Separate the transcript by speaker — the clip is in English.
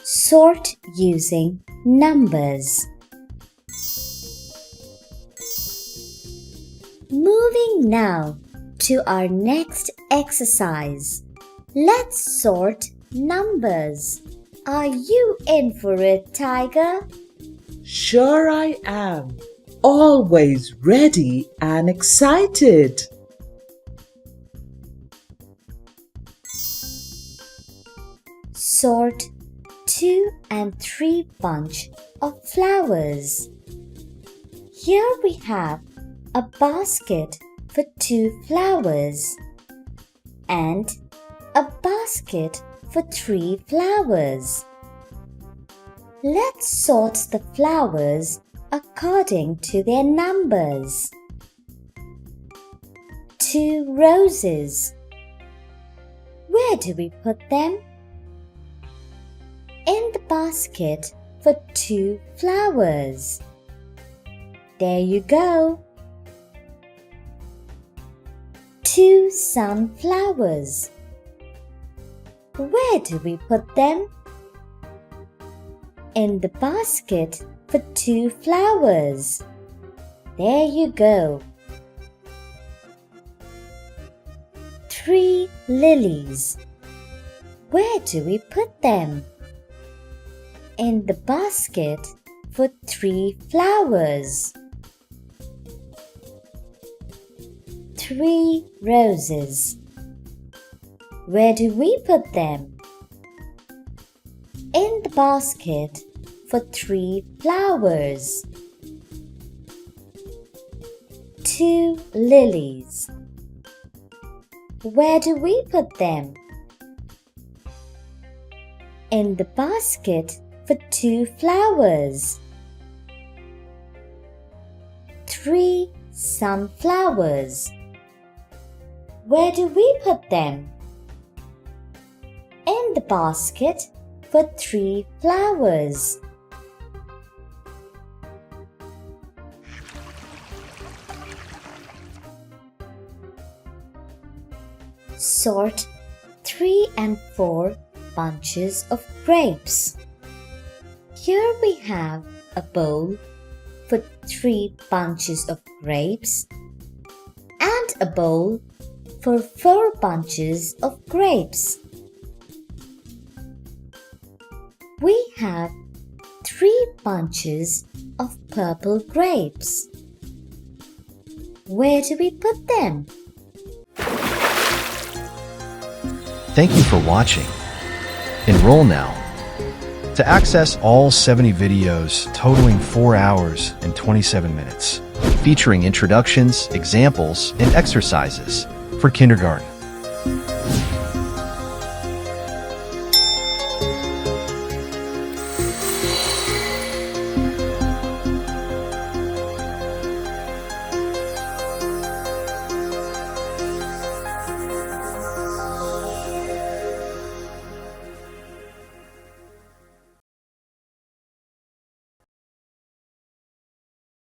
Speaker 1: Sort using numbers. Moving now to our next exercise. Let's sort numbers. Are you in for it, Tiger?
Speaker 2: Sure I am. Always ready and excited.
Speaker 1: Sort 2 and 3 bunch of flowers. Here we have a basket for 2 flowers and a basket for 3 flowers. Let's sort the flowers according to their numbers. 2 roses. Where do we put them? In the basket for 2 flowers. There you go. 2 sunflowers. Where do we put them? In the basket for 2 flowers. There you go. 3 lilies. Where do we put them? In the basket for 3 flowers. 3 roses. Where do we put them? In the basket for 3 flowers. 2 lilies. Where do we put them? In the basket for 2 flowers. 3 sunflowers. Where do we put them? In the basket for 3 flowers. Sort 3 and 4 bunches of grapes. Here we have a bowl for 3 bunches of grapes and a bowl for 4 bunches of grapes. We have 3 bunches of purple grapes. Where do we put them?
Speaker 3: Thank you for watching. Enroll now. To access all 70 videos totaling 4 hours and 27 minutes, featuring introductions, examples, and exercises for kindergarten.